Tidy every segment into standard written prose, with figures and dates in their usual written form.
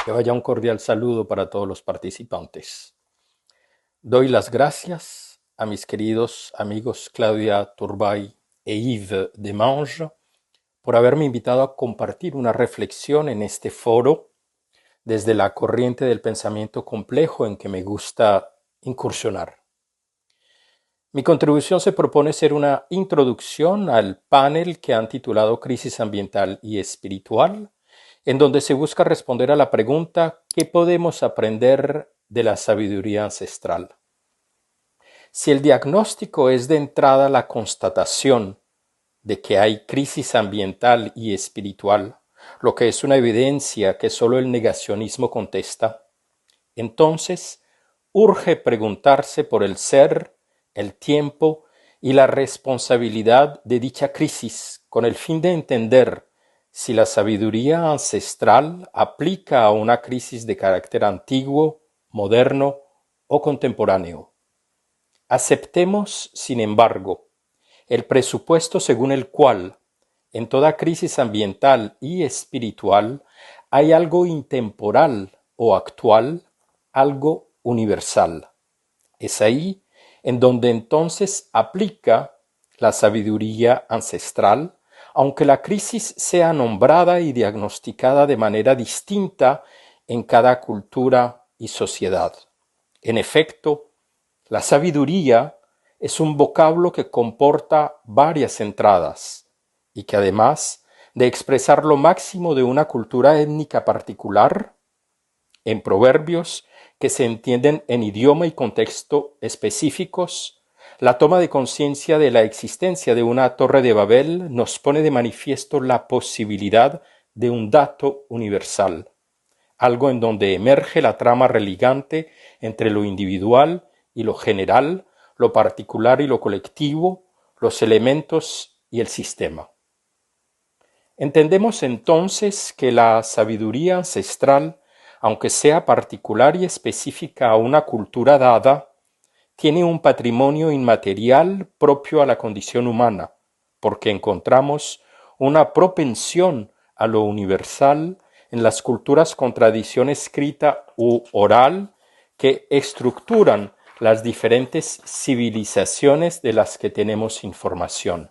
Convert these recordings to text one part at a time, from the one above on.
Que vaya un cordial saludo para todos los participantes. Doy las gracias a mis queridos amigos Claudia Turbay e Yves Demange por haberme invitado a compartir una reflexión en este foro desde la corriente del pensamiento complejo en que me gusta incursionar. Mi contribución se propone ser una introducción al panel que han titulado Crisis ambiental y espiritual, en donde se busca responder a la pregunta ¿qué podemos aprender de la sabiduría ancestral? Si el diagnóstico es de entrada la constatación de que hay crisis ambiental y espiritual, lo que es una evidencia que solo el negacionismo contesta, entonces urge preguntarse por el ser, el tiempo y la responsabilidad de dicha crisis con el fin de entender si la sabiduría ancestral aplica a una crisis de carácter antiguo, moderno o contemporáneo. Aceptemos, sin embargo, el presupuesto según el cual, en toda crisis ambiental y espiritual, hay algo intemporal o actual, algo universal. Es ahí en donde entonces aplica la sabiduría ancestral, aunque la crisis sea nombrada y diagnosticada de manera distinta en cada cultura y sociedad. En efecto, la sabiduría es un vocablo que comporta varias entradas y que además de expresar lo máximo de una cultura étnica particular, en proverbios que se entienden en idioma y contexto específicos, la toma de conciencia de la existencia de una torre de Babel nos pone de manifiesto la posibilidad de un dato universal, algo en donde emerge la trama religante entre lo individual y lo general, lo particular y lo colectivo, los elementos y el sistema. Entendemos entonces que la sabiduría ancestral, aunque sea particular y específica a una cultura dada, tiene un patrimonio inmaterial propio a la condición humana, porque encontramos una propensión a lo universal en las culturas con tradición escrita u oral que estructuran las diferentes civilizaciones de las que tenemos información,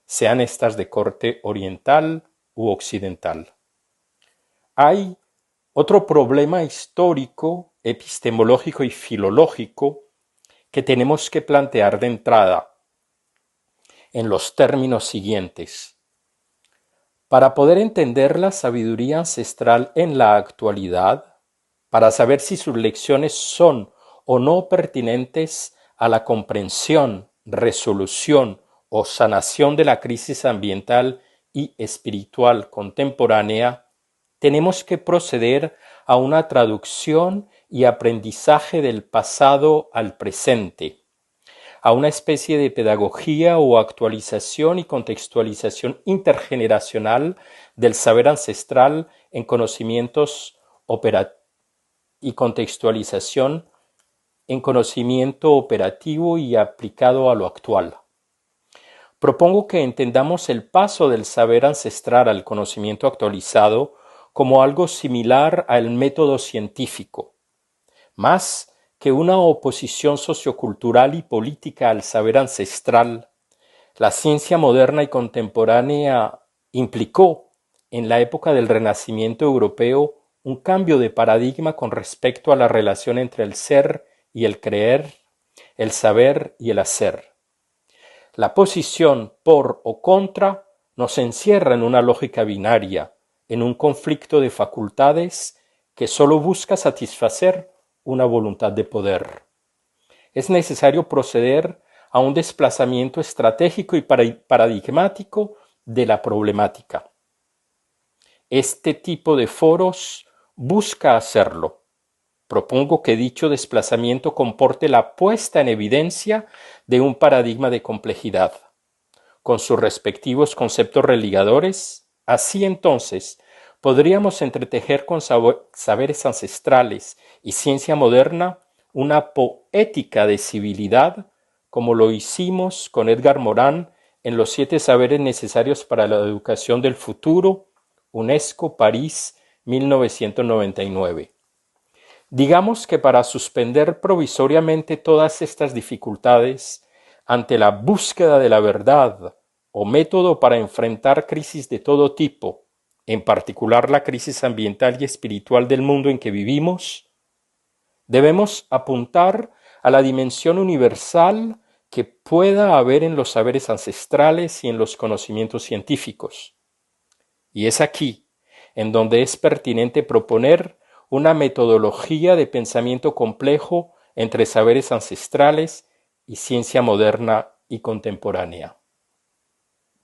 sean estas de corte oriental u occidental. Hay otro problema histórico, epistemológico y filológico que tenemos que plantear de entrada en los términos siguientes. Para poder entender la sabiduría ancestral en la actualidad, para saber si sus lecciones son o no pertinentes a la comprensión, resolución o sanación de la crisis ambiental y espiritual contemporánea, tenemos que proceder a una traducción y aprendizaje del pasado al presente, a una especie de pedagogía o actualización y contextualización intergeneracional del saber ancestral en conocimientos y contextualización en conocimiento operativo y aplicado a lo actual. Propongo que entendamos el paso del saber ancestral al conocimiento actualizado como algo similar al método científico, más que una oposición sociocultural y política al saber ancestral. La ciencia moderna y contemporánea implicó, en la época del Renacimiento europeo, un cambio de paradigma con respecto a la relación entre el ser y el creer, el saber y el hacer. La posición por o contra nos encierra en una lógica binaria, en un conflicto de facultades que solo busca satisfacer una voluntad de poder. Es necesario proceder a un desplazamiento estratégico y paradigmático de la problemática. Este tipo de foros busca hacerlo. Propongo que dicho desplazamiento comporte la puesta en evidencia de un paradigma de complejidad, con sus respectivos conceptos religadores. Así entonces, podríamos entretejer con saberes ancestrales y ciencia moderna una poética de civilidad, como lo hicimos con Edgar Morin en Los 7 saberes necesarios para la educación del futuro, UNESCO, París, 1999. Digamos que para suspender provisoriamente todas estas dificultades ante la búsqueda de la verdad o método para enfrentar crisis de todo tipo, en particular la crisis ambiental y espiritual del mundo en que vivimos, debemos apuntar a la dimensión universal que pueda haber en los saberes ancestrales y en los conocimientos científicos. Y es aquí en donde es pertinente proponer una metodología de pensamiento complejo entre saberes ancestrales y ciencia moderna y contemporánea.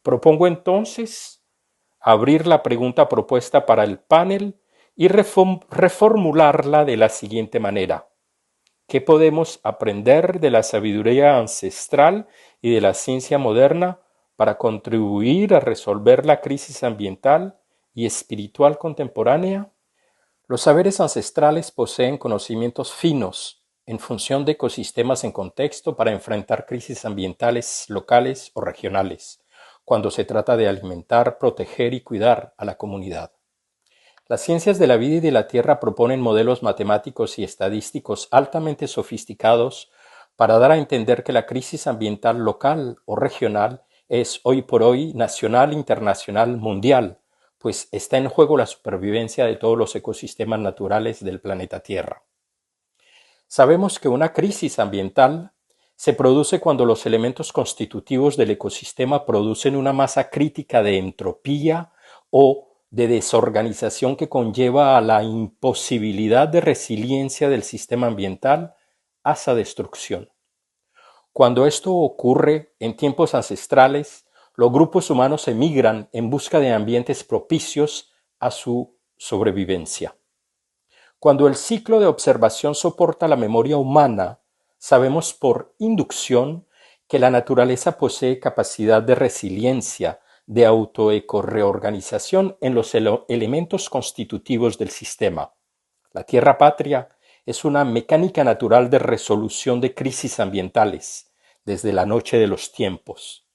Propongo entonces abrir la pregunta propuesta para el panel y reformularla de la siguiente manera. ¿Qué podemos aprender de la sabiduría ancestral y de la ciencia moderna para contribuir a resolver la crisis ambiental y espiritual contemporánea? Los saberes ancestrales poseen conocimientos finos en función de ecosistemas en contexto para enfrentar crisis ambientales locales o regionales, cuando se trata de alimentar, proteger y cuidar a la comunidad. Las ciencias de la vida y de la tierra proponen modelos matemáticos y estadísticos altamente sofisticados para dar a entender que la crisis ambiental local o regional es hoy por hoy nacional, internacional, mundial, pues está en juego la supervivencia de todos los ecosistemas naturales del planeta Tierra. Sabemos que una crisis ambiental se produce cuando los elementos constitutivos del ecosistema producen una masa crítica de entropía o de desorganización que conlleva a la imposibilidad de resiliencia del sistema ambiental a esa destrucción. Cuando esto ocurre en tiempos ancestrales, los grupos humanos emigran en busca de ambientes propicios a su sobrevivencia. Cuando el ciclo de observación soporta la memoria humana, sabemos por inducción que la naturaleza posee capacidad de resiliencia, de autoecorreorganización en los elementos constitutivos del sistema. La tierra patria es una mecánica natural de resolución de crisis ambientales desde la noche de los tiempos.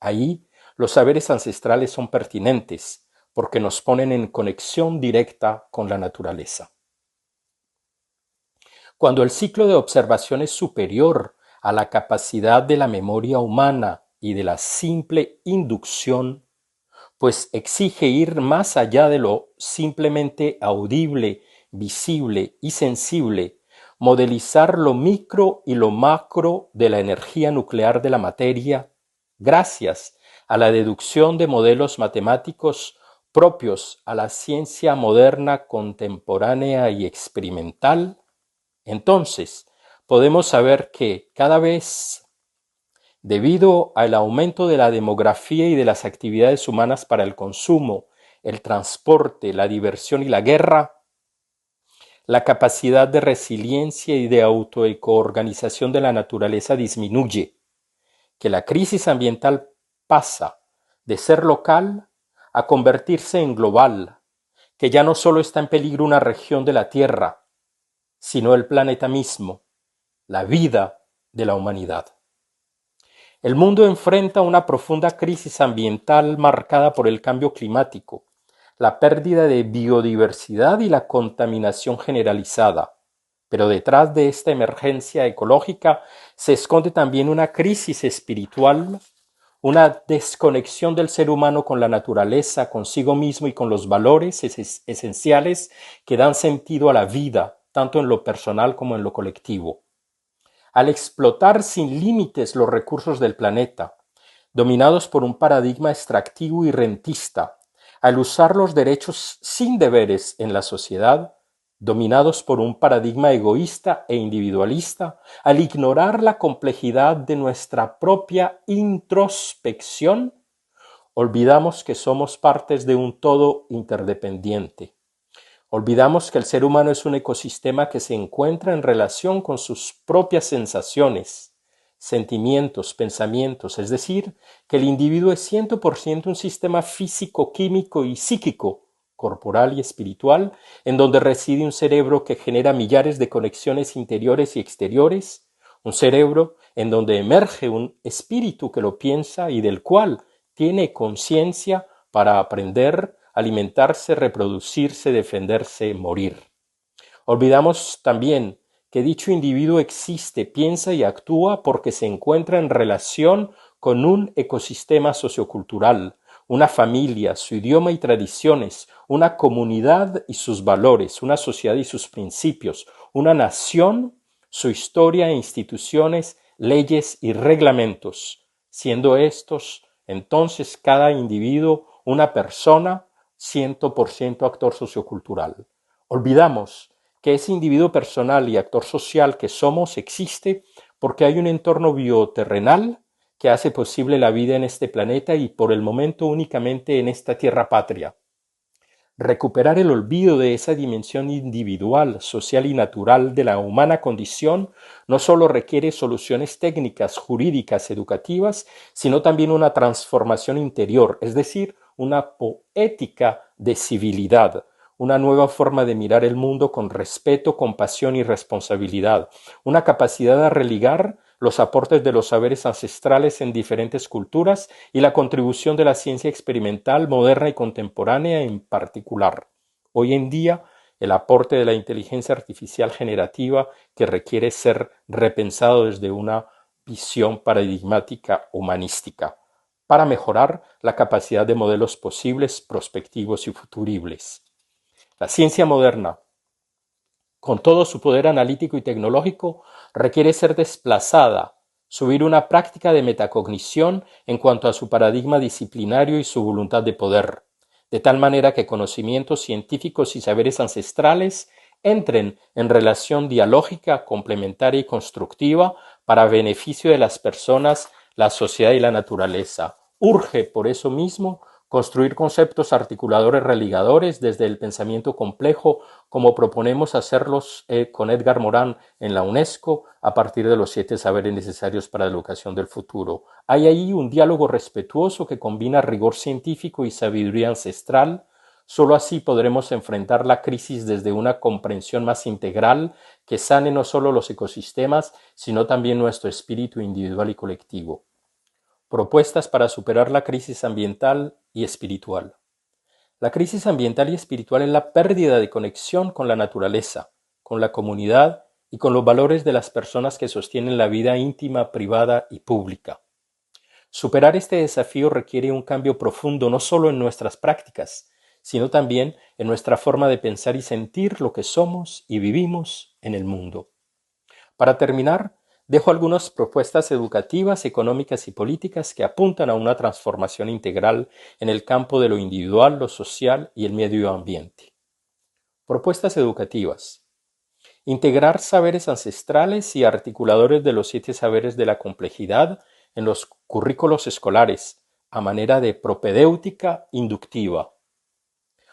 Ahí los saberes ancestrales son pertinentes porque nos ponen en conexión directa con la naturaleza. Cuando el ciclo de observación es superior a la capacidad de la memoria humana y de la simple inducción, pues exige ir más allá de lo simplemente audible, visible y sensible, modelizar lo micro y lo macro de la energía nuclear de la materia, gracias a la deducción de modelos matemáticos propios a la ciencia moderna, contemporánea y experimental, entonces podemos saber que cada vez, debido al aumento de la demografía y de las actividades humanas para el consumo, el transporte, la diversión y la guerra, la capacidad de resiliencia y de autoecoorganización de la naturaleza disminuye, que la crisis ambiental pasa de ser local a convertirse en global, que ya no solo está en peligro una región de la Tierra, sino el planeta mismo, la vida de la humanidad. El mundo enfrenta una profunda crisis ambiental marcada por el cambio climático, la pérdida de biodiversidad y la contaminación generalizada. Pero detrás de esta emergencia ecológica se esconde también una crisis espiritual, una desconexión del ser humano con la naturaleza, consigo mismo y con los valores esenciales que dan sentido a la vida, tanto en lo personal como en lo colectivo. Al explotar sin límites los recursos del planeta, dominados por un paradigma extractivo y rentista, al usar los derechos sin deberes en la sociedad, dominados por un paradigma egoísta e individualista, al ignorar la complejidad de nuestra propia introspección, olvidamos que somos partes de un todo interdependiente. Olvidamos que el ser humano es un ecosistema que se encuentra en relación con sus propias sensaciones, sentimientos, pensamientos, es decir, que el individuo es 100% un sistema físico, químico y psíquico, corporal y espiritual, en donde reside un cerebro que genera millares de conexiones interiores y exteriores, un cerebro en donde emerge un espíritu que lo piensa y del cual tiene conciencia para aprender alimentarse, reproducirse, defenderse, morir. Olvidamos también que dicho individuo existe, piensa y actúa porque se encuentra en relación con un ecosistema sociocultural, una familia, su idioma y tradiciones, una comunidad y sus valores, una sociedad y sus principios, una nación, su historia e instituciones, leyes y reglamentos, siendo estos entonces cada individuo una persona 100% actor sociocultural. Olvidamos que ese individuo personal y actor social que somos existe porque hay un entorno bioterrenal que hace posible la vida en este planeta y por el momento únicamente en esta tierra patria. Recuperar el olvido de esa dimensión individual, social y natural de la humana condición no solo requiere soluciones técnicas, jurídicas, educativas, sino también una transformación interior, es decir, una poética de civilidad, una nueva forma de mirar el mundo con respeto, compasión y responsabilidad, una capacidad de religar los aportes de los saberes ancestrales en diferentes culturas y la contribución de la ciencia experimental, moderna y contemporánea en particular. Hoy en día, el aporte de la inteligencia artificial generativa que requiere ser repensado desde una visión paradigmática humanística para mejorar la capacidad de modelos posibles, prospectivos y futuribles. La ciencia moderna, con todo su poder analítico y tecnológico, requiere ser desplazada, subir una práctica de metacognición en cuanto a su paradigma disciplinario y su voluntad de poder, de tal manera que conocimientos científicos y saberes ancestrales entren en relación dialógica, complementaria y constructiva para beneficio de las personas, la sociedad y la naturaleza. Urge, por eso mismo, construir conceptos articuladores religadores desde el pensamiento complejo, como proponemos hacerlos con Edgar Morin en la UNESCO, a partir de los 7 saberes necesarios para la educación del futuro. Hay ahí un diálogo respetuoso que combina rigor científico y sabiduría ancestral. Solo así podremos enfrentar la crisis desde una comprensión más integral que sane no solo los ecosistemas, sino también nuestro espíritu individual y colectivo. Propuestas para superar la crisis ambiental y espiritual. La crisis ambiental y espiritual es la pérdida de conexión con la naturaleza, con la comunidad y con los valores de las personas que sostienen la vida íntima, privada y pública. Superar este desafío requiere un cambio profundo no solo en nuestras prácticas, sino también en nuestra forma de pensar y sentir lo que somos y vivimos en el mundo. Para terminar, dejo algunas propuestas educativas, económicas y políticas que apuntan a una transformación integral en el campo de lo individual, lo social y el medio ambiente. Propuestas educativas. Integrar saberes ancestrales y articuladores de los 7 saberes de la complejidad en los currículos escolares, a manera de propedéutica inductiva.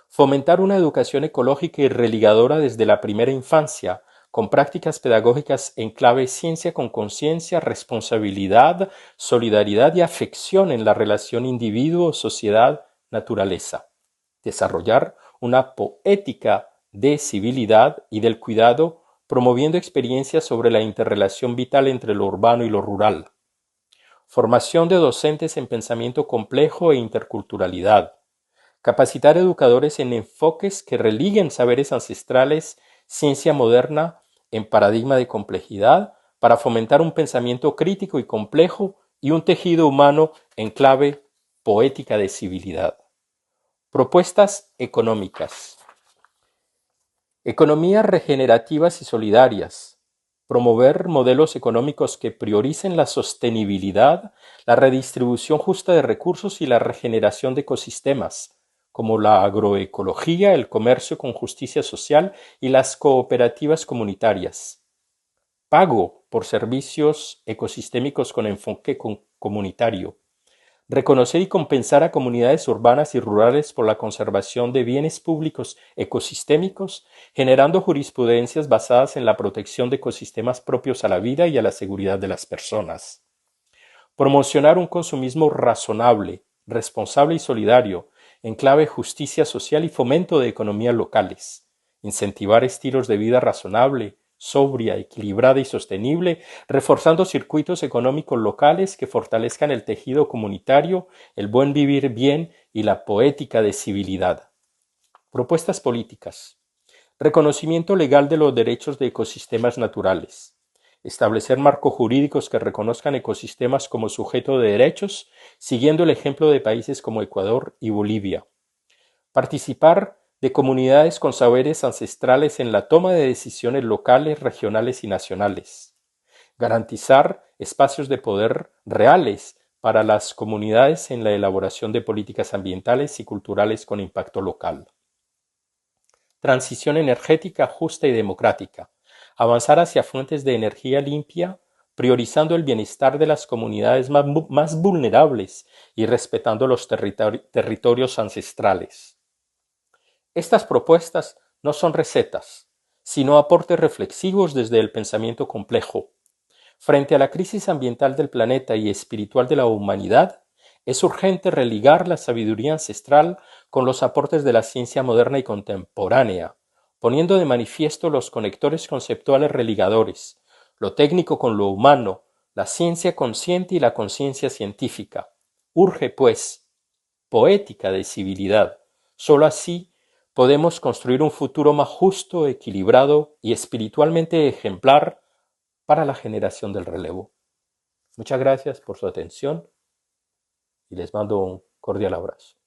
Fomentar una educación ecológica y religadora desde la primera infancia, con prácticas pedagógicas en clave ciencia con conciencia, responsabilidad, solidaridad y afección en la relación individuo-sociedad-naturaleza. Desarrollar una poética de civilidad y del cuidado, promoviendo experiencias sobre la interrelación vital entre lo urbano y lo rural. Formación de docentes en pensamiento complejo e interculturalidad. Capacitar educadores en enfoques que religuen saberes ancestrales, ciencia moderna, en paradigma de complejidad, para fomentar un pensamiento crítico y complejo y un tejido humano en clave poética de civilidad. Propuestas económicas. Economías regenerativas y solidarias. Promover modelos económicos que prioricen la sostenibilidad, la redistribución justa de recursos y la regeneración de ecosistemas, como la agroecología, el comercio con justicia social y las cooperativas comunitarias. Pago por servicios ecosistémicos con enfoque comunitario. Reconocer y compensar a comunidades urbanas y rurales por la conservación de bienes públicos ecosistémicos, generando jurisprudencias basadas en la protección de ecosistemas propios a la vida y a la seguridad de las personas. Promocionar un consumismo razonable, responsable y solidario, en clave justicia social y fomento de economías locales. Incentivar estilos de vida razonable, sobria, equilibrada y sostenible, reforzando circuitos económicos locales que fortalezcan el tejido comunitario, el buen vivir bien y la poética de civilidad. Propuestas políticas. Reconocimiento legal de los derechos de ecosistemas naturales. Establecer marcos jurídicos que reconozcan ecosistemas como sujeto de derechos, siguiendo el ejemplo de países como Ecuador y Bolivia. Participar de comunidades con saberes ancestrales en la toma de decisiones locales, regionales y nacionales. Garantizar espacios de poder reales para las comunidades en la elaboración de políticas ambientales y culturales con impacto local. Transición energética justa y democrática. Avanzar hacia fuentes de energía limpia, priorizando el bienestar de las comunidades más vulnerables y respetando los territorios ancestrales. Estas propuestas no son recetas, sino aportes reflexivos desde el pensamiento complejo. Frente a la crisis ambiental del planeta y espiritual de la humanidad, es urgente religar la sabiduría ancestral con los aportes de la ciencia moderna y contemporánea, poniendo de manifiesto los conectores conceptuales religadores, lo técnico con lo humano, la ciencia consciente y la conciencia científica. Urge, pues, poética de civilidad. Sólo así podemos construir un futuro más justo, equilibrado y espiritualmente ejemplar para la generación del relevo. Muchas gracias por su atención y les mando un cordial abrazo.